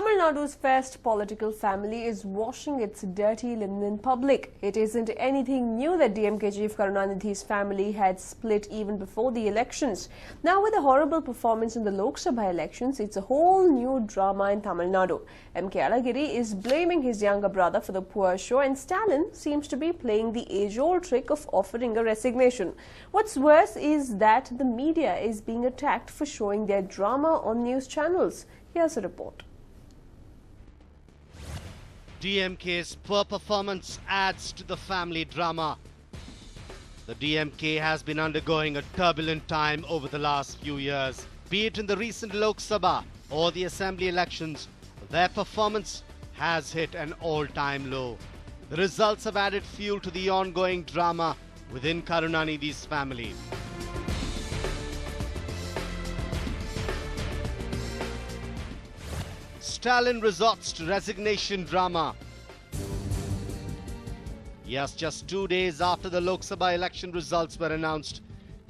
Tamil Nadu's first political family is washing its dirty linen in public. It isn't anything new that DMK chief Karunanidhi's family had split even before the elections. Now with a horrible performance in the Lok Sabha elections, it's a whole new drama in Tamil Nadu. MK Alagiri is blaming his younger brother for the poor show, and Stalin seems to be playing the age-old trick of offering a resignation. What's worse is that the media is being attacked for showing their drama on news channels. Here's a report. DMK's poor performance adds to the family drama. The DMK has been undergoing a turbulent time over the last few years. Be it in the recent Lok Sabha or the assembly elections, their performance has hit an all-time low. The results have added fuel to the ongoing drama within Karunanidhi's family. Stalin resorts to resignation drama. Yes, just 2 days after the Lok Sabha election results were announced,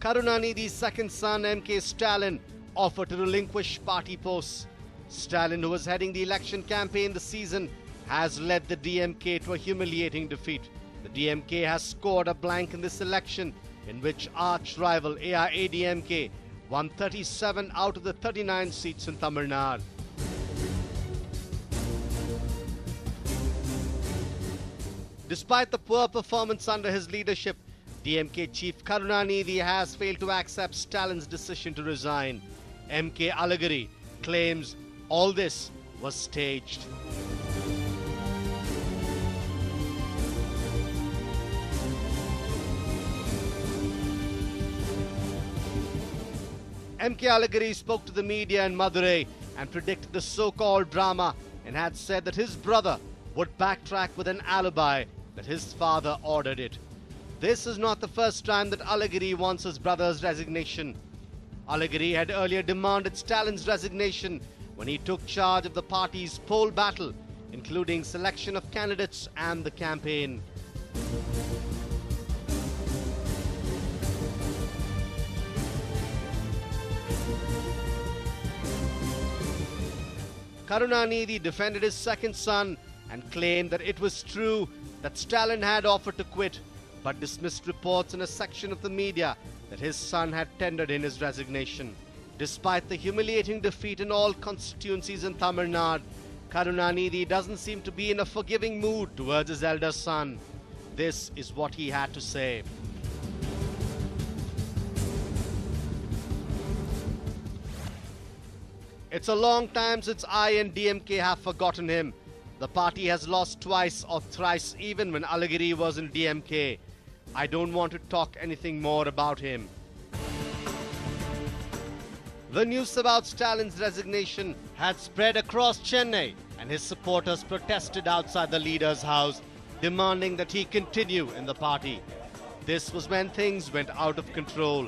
Karunanidhi's second son, MK Stalin, offered to relinquish party posts. Stalin, who was heading the election campaign this season, has led the DMK to a humiliating defeat. The DMK has scored a blank in this election, in which arch-rival AIADMK won 37 out of the 39 seats in Tamil Nadu. Despite the poor performance under his leadership, DMK chief Karunanidhi has failed to accept Stalin's decision to resign. MK Alagiri claims all this was staged. MK Alagiri spoke to the media in Madurai and predicted the so-called drama, and had said that his brother would backtrack with an alibi that his father ordered it. This is not the first time that Alagiri wants his brother's resignation. Alagiri had earlier demanded Stalin's resignation when he took charge of the party's poll battle, including selection of candidates and the campaign. Karunanidhi defended his second son and claimed that it was true that Stalin had offered to quit, but dismissed reports in a section of the media that his son had tendered in his resignation. Despite the humiliating defeat in all constituencies in Tamil Nadu, Karunanidhi doesn't seem to be in a forgiving mood towards his elder son. This is what he had to say. It's a long time since I and DMK have forgotten him. The party has lost twice or thrice even when Alagiri was in DMK. I don't want to talk anything more about him. The news about Stalin's resignation had spread across Chennai, and his supporters protested outside the leader's house, demanding that he continue in the party. This was when things went out of control.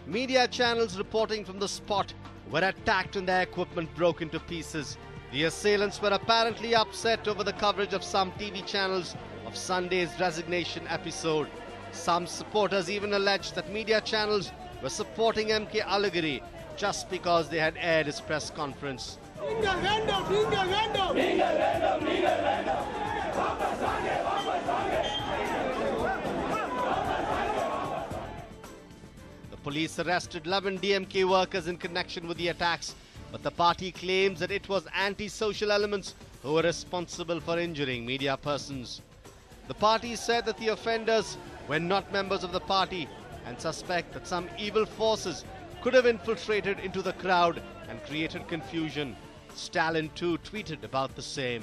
Media channels reporting from the spot were attacked and their equipment broke into pieces. The assailants were apparently upset over the coverage of some TV channels of Sunday's resignation episode. Some supporters even alleged that media channels were supporting MK Alagiri just because they had aired his press conference. The police arrested 11 DMK workers in connection with the attacks, but the party claims that it was anti-social elements who were responsible for injuring media persons. The party said that the offenders were not members of the party and suspect that some evil forces could have infiltrated into the crowd and created confusion. Stalin too tweeted about the same.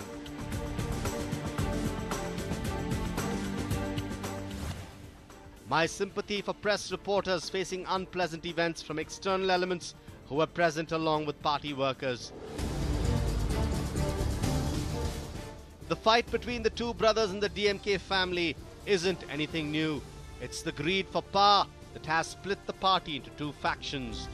My sympathy for press reporters facing unpleasant events from external elements who were present along with party workers. The fight between the two brothers in the DMK family isn't anything new. It's the greed for power that has split the party into two factions.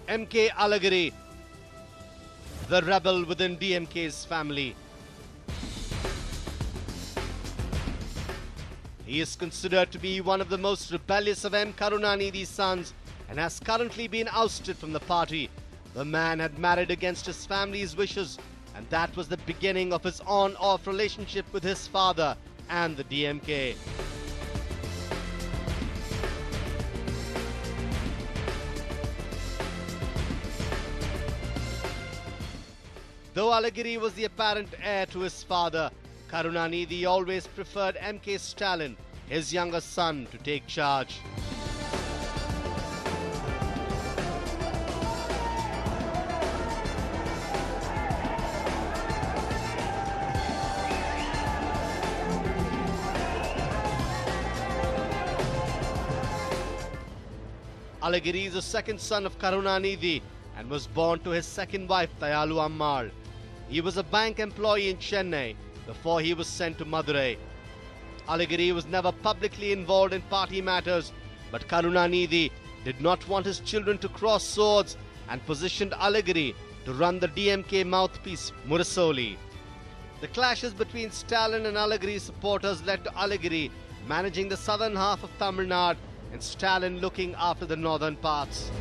MK Alagiri, the rebel within DMK's family. He is considered to be one of the most rebellious of M. Karunanidhi's sons and has currently been ousted from the party. The man had married against his family's wishes, and that was the beginning of his on-off relationship with his father and the DMK. Though Alagiri was the apparent heir to his father, Karunanidhi always preferred MK Stalin, his younger son, to take charge. Alagiri is the second son of Karunanidhi and was born to his second wife Dayalu Ammal. He was a bank employee in Chennai before he was sent to Madurai. Alagiri was never publicly involved in party matters, but Karunanidhi did not want his children to cross swords and positioned Alagiri to run the DMK mouthpiece Murasoli. The clashes between Stalin and Alagiri supporters led to Alagiri managing the southern half of Tamil Nadu and Stalin looking after the northern parts.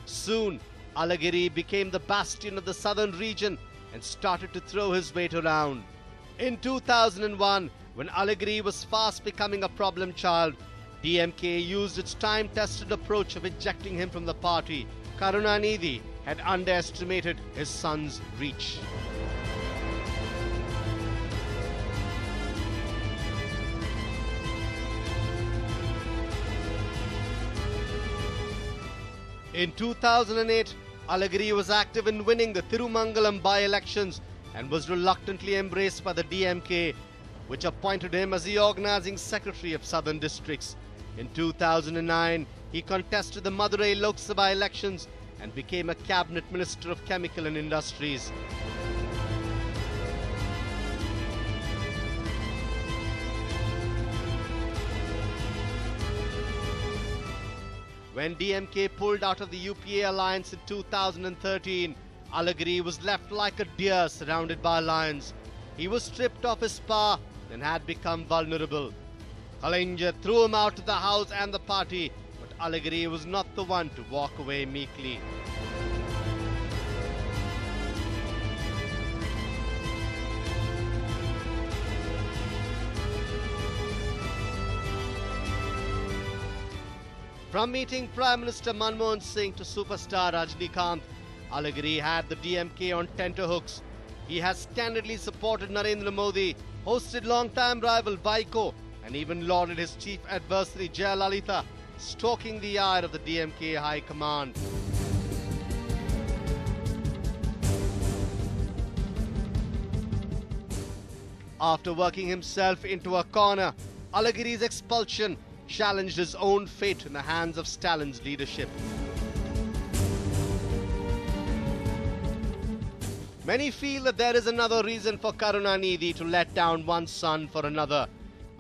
Soon, Alagiri became the bastion of the southern region and started to throw his weight around. In 2001, when Alagiri was fast becoming a problem child, DMK used its time-tested approach of ejecting him from the party. Karunanidhi had underestimated his son's reach. In 2008, Alagiri was active in winning the Thirumangalam by-elections and was reluctantly embraced by the DMK, which appointed him as the organizing secretary of southern districts. In 2009, he contested the Madurai Lok Sabha elections and became a cabinet minister of chemical and industries. When DMK pulled out of the UPA alliance in 2013, Alagiri was left like a deer surrounded by lions. He was stripped of his power and had become vulnerable. Kalaignar threw him out of the house and the party, but Alagiri was not the one to walk away meekly. From meeting Prime Minister Manmohan Singh to superstar Rajinikanth, Alagiri had the DMK on tenterhooks. He has candidly supported Narendra Modi, hosted long-time rival Vaiko, and even lauded his chief adversary Jayalalitha, stroking the ire of the DMK High Command. After working himself into a corner, Alagiri's expulsion challenged his own fate in the hands of Stalin's leadership. Many feel that there is another reason for Karunanidhi to let down one son for another.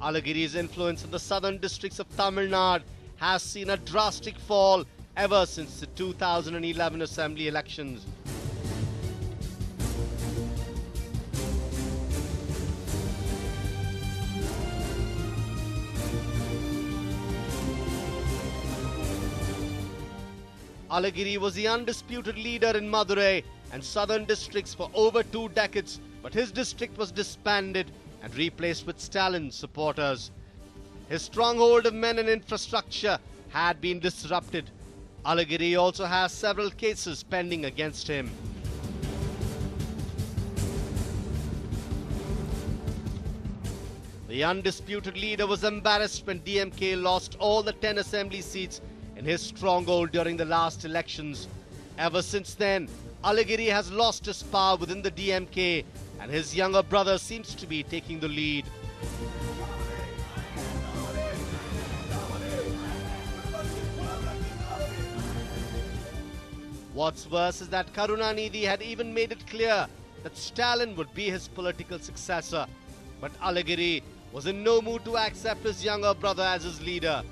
Alagiri's influence in the southern districts of Tamil Nadu has seen a drastic fall ever since the 2011 assembly elections. Alagiri was the undisputed leader in Madurai and southern districts for over 2 decades, but his district was disbanded and replaced with Stalin's supporters. His stronghold of men and infrastructure had been disrupted. Alagiri also has several cases pending against him. The undisputed leader was embarrassed when DMK lost all the 10 assembly seats in his stronghold during the last elections. Ever since then, Alagiri has lost his power within the DMK and his younger brother seems to be taking the lead. What's worse is that Karunanidhi had even made it clear that Stalin would be his political successor. But Alagiri was in no mood to accept his younger brother as his leader.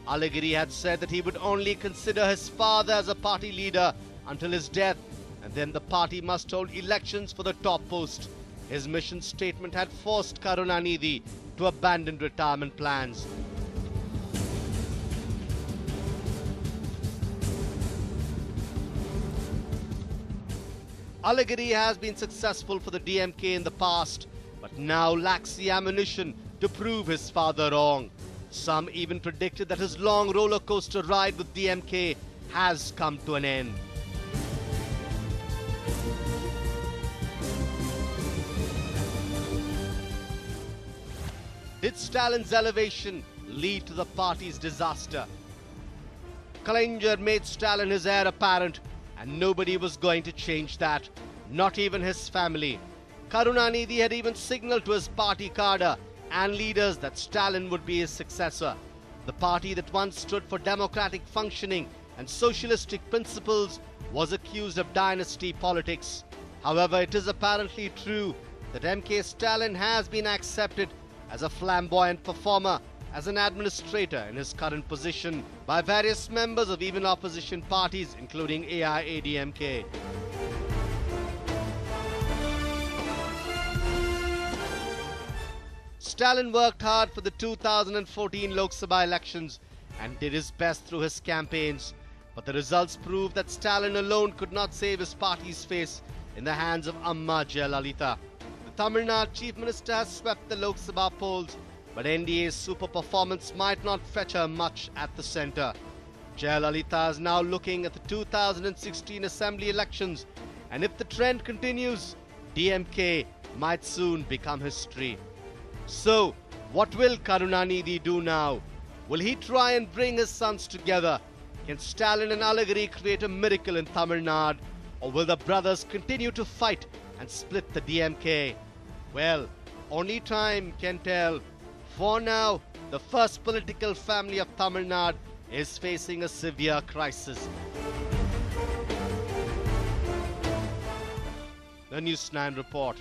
Alagiri had said that he would only consider his father as a party leader until his death, and then the party must hold elections for the top post. His mission statement had forced Karunanidhi to abandon retirement plans. Alagiri has been successful for the DMK in the past, but now lacks the ammunition to prove his father wrong. Some even predicted that his long roller coaster ride with DMK has come to an end. Did Stalin's elevation lead to the party's disaster? Kalaignar made Stalin his heir apparent, and nobody was going to change that, not even his family. Karunanidhi had even signaled to his party cadre and leaders that Stalin would be his successor. The party that once stood for democratic functioning and socialistic principles was accused of dynasty politics. However, it is apparently true that MK Stalin has been accepted as a flamboyant performer, as an administrator in his current position by various members of even opposition parties, including AIADMK. Stalin worked hard for the 2014 Lok Sabha elections and did his best through his campaigns. But the results prove that Stalin alone could not save his party's face in the hands of Amma Jayalalitha. The Tamil Nadu Chief Minister has swept the Lok Sabha polls, but NDA's super performance might not fetch her much at the centre. Jayalalitha is now looking at the 2016 Assembly elections, and if the trend continues, DMK might soon become history. So, what will Karunanidhi do now? Will he try and bring his sons together? Can Stalin and Alagiri create a miracle in Tamil Nadu? Or will the brothers continue to fight and split the DMK? Well, only time can tell. For now, the first political family of Tamil Nadu is facing a severe crisis. The News9 report.